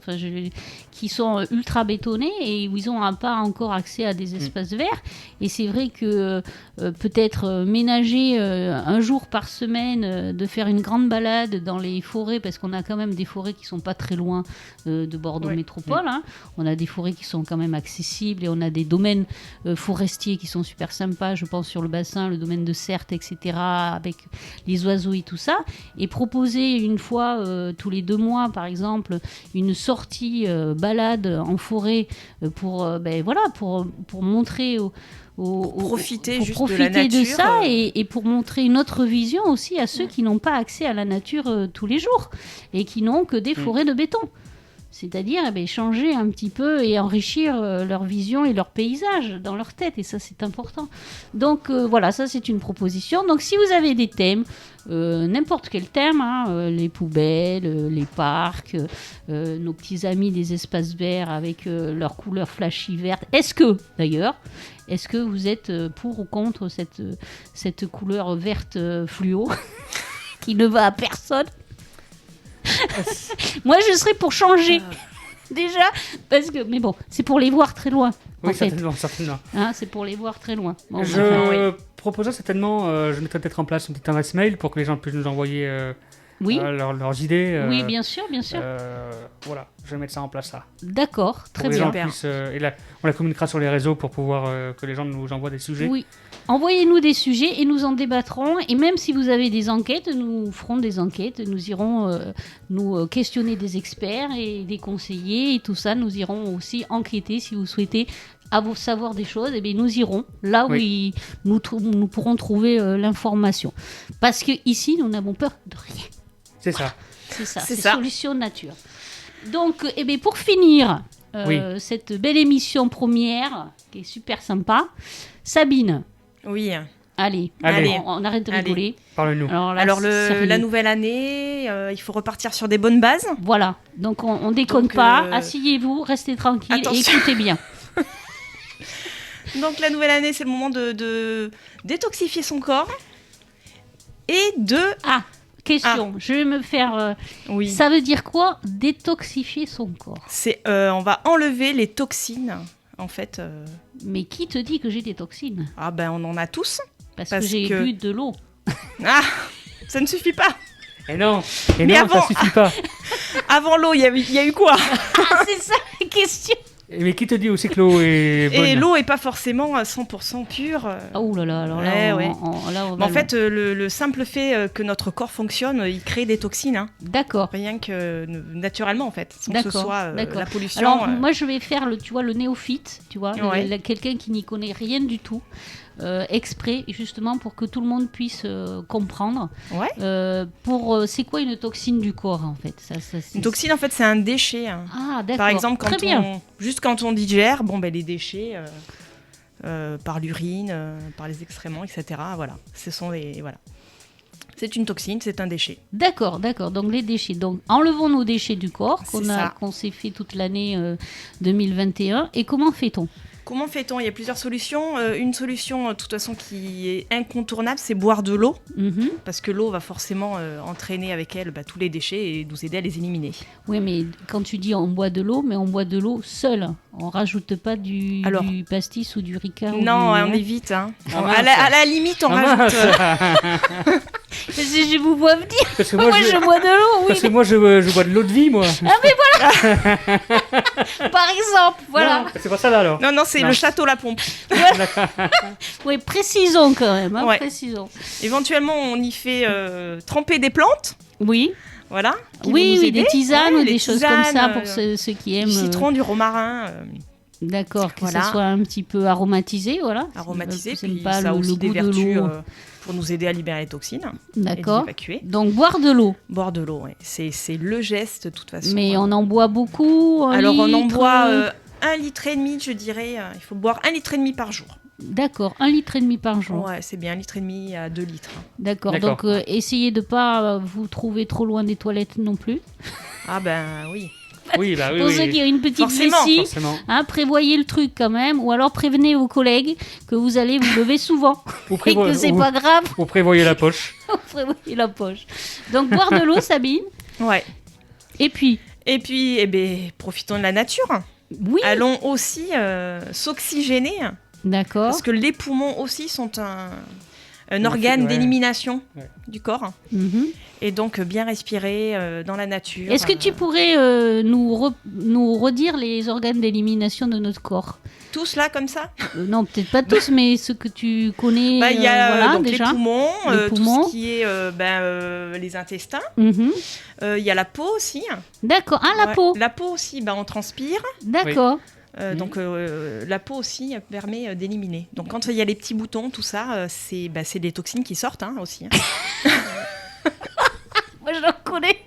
qui sont ultra bétonnés et où ils n'ont pas encore accès à des espaces verts. Et c'est vrai que peut-être ménager un jour par semaine, de faire une grande balade dans les forêts, parce qu'on a quand même des forêts qui sont pas très loin de Bordeaux Métropole. Hein. On a des forêts qui sont quand même accessibles et on a des domaines forestiers qui sont super sympas. Je pense sur le bassin, le domaine de Certes, etc., avec les oiseaux et tout ça, et proposer une fois tous les 2 mois, par exemple, une sortie balade en forêt pour montrer Profiter pour juste profiter de la nature. ça et pour montrer une autre vision aussi à ceux qui n'ont pas accès à la nature tous les jours et qui n'ont que des forêts de béton. C'est-à-dire changer un petit peu et enrichir leur vision et leur paysage dans leur tête. Et ça, c'est important. Donc voilà, ça, c'est une proposition. Donc si vous avez des thèmes, n'importe quel thème, hein, les poubelles, les parcs, nos petits amis des espaces verts avec leur couleur flashy verte. Est-ce que vous êtes pour ou contre cette couleur verte fluo qui ne va à personne? Moi, je serais pour changer. Déjà, parce que... Mais bon, c'est pour les voir très loin. Oui, certainement. Hein, c'est pour les voir très loin. Bon, je proposerais certainement, je mettrais peut-être en place une petite adresse mail pour que les gens puissent nous envoyer leurs idées. Oui, bien sûr. Voilà, je vais mettre ça en place, ça. D'accord, très bien. bien. On la communiquera sur les réseaux pour pouvoir que les gens nous envoient des sujets. Oui. Envoyez-nous des sujets et nous en débattrons. Et même si vous avez des enquêtes, nous ferons des enquêtes. Nous irons nous questionner des experts et des conseillers et tout ça. Nous irons aussi enquêter si vous souhaitez savoir des choses. Eh bien, nous irons là où nous pourrons trouver l'information. Parce qu'ici, nous n'avons peur de rien. C'est ça. C'est ça. Solution nature. Donc, pour finir cette belle émission première, qui est super sympa, Sabine. Oui. Allez. On arrête de rigoler. Parle-nous. Alors la nouvelle année, il faut repartir sur des bonnes bases. Voilà. Donc, on déconne pas. Asseyez-vous, restez tranquille et écoutez bien. Donc, la nouvelle année, c'est le moment de détoxifier son corps et de... Question, je vais me faire... Ça veut dire quoi, détoxifier son corps? On va enlever les toxines, en fait. Mais qui te dit que j'ai des toxines? Ah ben, on en a tous. Parce que j'ai bu de l'eau. Ça ne suffit pas. Et non, avant, ça suffit pas. Avant l'eau, il y a eu quoi? C'est ça la question. Mais qui te dit aussi que l'eau est bonne? Et l'eau est pas forcément 100% pure. Oh là là, alors là, en fait, le simple fait que notre corps fonctionne, il crée des toxines. Hein. D'accord. Rien que naturellement, en fait, sans que ce soit la pollution. Alors, moi, je vais faire le néophyte, tu vois, quelqu'un qui n'y connaît rien du tout. Exprès justement pour que tout le monde puisse comprendre. C'est quoi une toxine du corps en fait? Une toxine en fait c'est un déchet. Hein. Ah d'accord. Par exemple quand on digère, les déchets par l'urine, par les excréments, etc. Voilà, ce sont C'est une toxine, c'est un déchet. D'accord. Donc les déchets. Donc enlevons nos déchets du corps qu'on s'est fait toute l'année 2021. Et comment fait-on? Comment fait-on? Il y a plusieurs solutions. Une solution, de toute façon, qui est incontournable, c'est boire de l'eau. Parce que l'eau va forcément entraîner avec elle tous les déchets et nous aider à les éliminer. Oui, mais quand tu dis on boit de l'eau, mais on boit de l'eau seule. On rajoute pas du pastis ou du ricard. Non, on évite. Hein. À la limite, on rajoute... Je vous vois venir. Parce que moi je bois de l'eau, oui. Parce que moi, je bois de l'eau de vie, moi. Ah, mais voilà. Par exemple, voilà. Non, c'est pas ça, là, alors. Non, c'est le château La Pompe. Oui, précisons quand même. Hein, précisons. Éventuellement, on y fait tremper des plantes. Oui. Voilà. Oui, des tisanes ou des choses comme ça pour ceux qui aiment. Du citron, du romarin. D'accord, que ça soit un petit peu aromatisé, voilà. Aromatisé, puis ça a aussi des vertus pour nous aider à libérer les toxines. D'accord. Et les évacuer. Donc boire de l'eau. Boire de l'eau, oui. C'est le geste de toute façon. Mais on en boit beaucoup. Alors on en boit 1,5 litre, je dirais. Il faut boire 1,5 litre par jour. D'accord, 1,5 litre par jour. Ouais, c'est bien, 1,5 litre à 2 litres. D'accord. Donc essayez de ne pas vous trouver trop loin des toilettes non plus. Ah ben oui. Oui, pour ceux qui ont une petite vessie, prévoyez le truc quand même, ou alors prévenez vos collègues que vous allez vous lever souvent et que c'est pas grave. Vous prévoyez la poche. coffre et la poche. Donc boire de l'eau, Sabine. Ouais. Et puis, profitons de la nature. oui, Allons aussi s'oxygéner. d'accord. Parce que les poumons aussi sont un Ouais, organe ouais. d'élimination Ouais. du corps. Mhm. Et donc, bien respirer dans la nature. Est-ce que tu pourrais nous redire les organes d'élimination de notre corps? Tous là, comme ça. Non, peut-être pas tous, mais ceux que tu connais. Il y a voilà, donc déjà. les poumons, Les poumons. tout ce qui est les intestins. Mhm. Il y a la peau aussi. D'accord. Ah, la Ouais. peau. La peau aussi, on transpire. D'accord. Donc la peau aussi permet d'éliminer. Donc quand il y a les petits boutons, tout ça, c'est des toxines qui sortent aussi. Moi, j'en connais.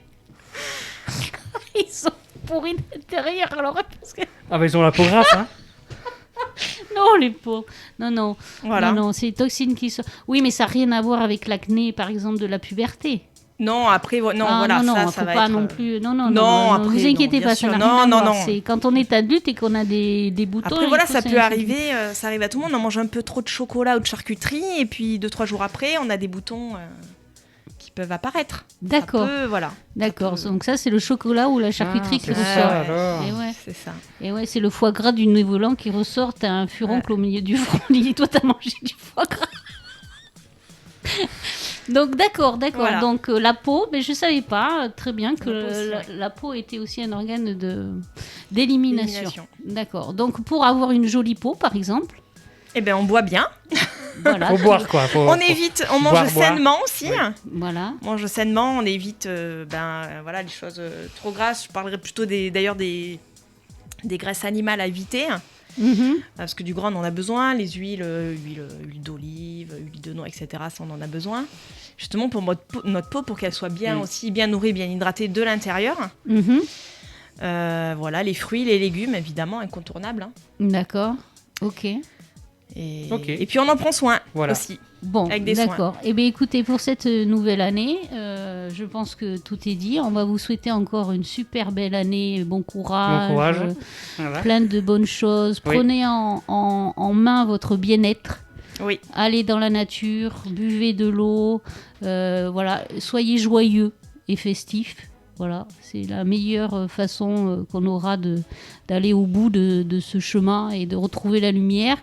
Ils sont pourris de l'intérieur. Alors, parce que... Ah, bah, ils ont la peau grasse, hein. Non, les pauvres. Non. Voilà. Non, c'est les toxines qui sont. Oui, mais ça n'a rien à voir avec l'acné, par exemple, de la puberté. Non, après, non, ça faut va pas être... non plus. Non, après, vous inquiétez bien pas, sûr. ça n'a rien à Non, voir. non. C'est quand on est adulte et qu'on a des boutons. Après, il voilà, faut ça peut s'inquiéter. arriver, ça arrive à tout le monde. On mange un peu trop de chocolat ou de charcuterie, et puis 2-3 jours après, on a des boutons qui peuvent apparaître. D'accord. Voilà. D'accord. peut- Donc ça, c'est le chocolat ou la charcuterie qui c'est ressort. ça, alors. Et ouais. C'est ça. Et ouais, c'est le foie gras du nez volant qui ressort. T'as un furoncle au milieu du front. Il dit, toi, t'as mangé du foie gras. Donc d'accord. Voilà. Donc la peau, mais je savais pas très bien que La peau aussi, la peau était aussi un organe d'élimination. L'élimination. D'accord. Donc pour avoir une jolie peau, par exemple, On boit bien. voilà. Faut boire, quoi. On évite, on mange boire. sainement aussi. Oui. Voilà. On mange sainement, on évite les choses trop grasses. Je parlerai plutôt d'ailleurs des graisses animales à éviter. Mhm. Parce que du gras, on en a besoin. Les huiles, huile d'olive, huile de noix, etc. Ça, on en a besoin. Justement, pour notre peau, pour qu'elle soit bien aussi bien nourrie, bien hydratée de l'intérieur. Mhm. Voilà, les fruits, les légumes, évidemment, incontournables. Hein. D'accord. Ok. Ok. Et puis, on en prend soin Voilà. aussi. Bon, Avec des d'accord. Eh bien, écoutez, pour cette nouvelle année, je pense que tout est dit. On va vous souhaiter encore une super belle année. Bon courage. Bon courage. Voilà. Plein de bonnes choses. Oui. Prenez en main votre bien-être. Oui. Allez dans la nature, buvez de l'eau. Voilà, soyez joyeux et festifs. Voilà, c'est la meilleure façon qu'on aura d'aller au bout de ce chemin et de retrouver la lumière.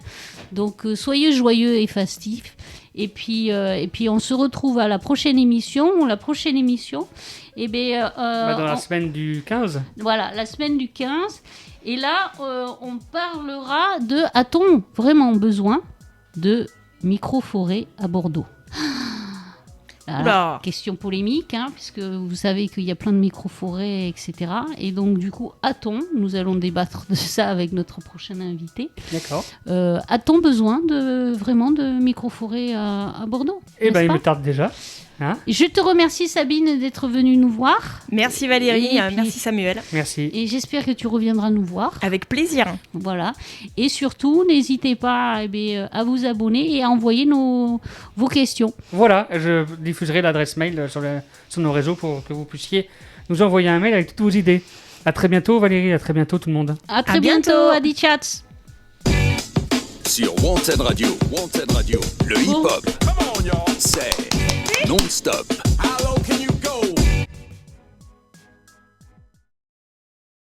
Donc, soyez joyeux et festifs. Et puis, on se retrouve à la prochaine émission. La prochaine émission, Dans la semaine du 15. voilà, la semaine du 15. Et là, on parlera de « A-t-on vraiment besoin de micro-forêt à Bordeaux ?» Voilà, Oula. question polémique, puisque vous savez qu'il y a plein de micro-forêts, etc. Et donc, du coup, a-t-on, nous allons débattre de ça avec notre prochain invité, D'accord. a-t-on besoin vraiment de micro-forêts à Bordeaux, Eh ben, n'est-ce il pas me tarde déjà. Hein. Je te remercie, Sabine, d'être venue nous voir. Merci Valérie, Et puis- merci Samuel. Merci. Et j'espère que tu reviendras nous voir. Avec plaisir. Voilà. Et surtout, n'hésitez pas à vous abonner et à envoyer vos questions. Voilà, je diffuserai l'adresse mail sur nos réseaux pour que vous puissiez nous envoyer un mail avec toutes vos idées. À très bientôt Valérie, à très bientôt tout le monde. À très bientôt. bientôt. Adi Chats. Sur Wanted Radio, le hip-hop, c'est non-stop.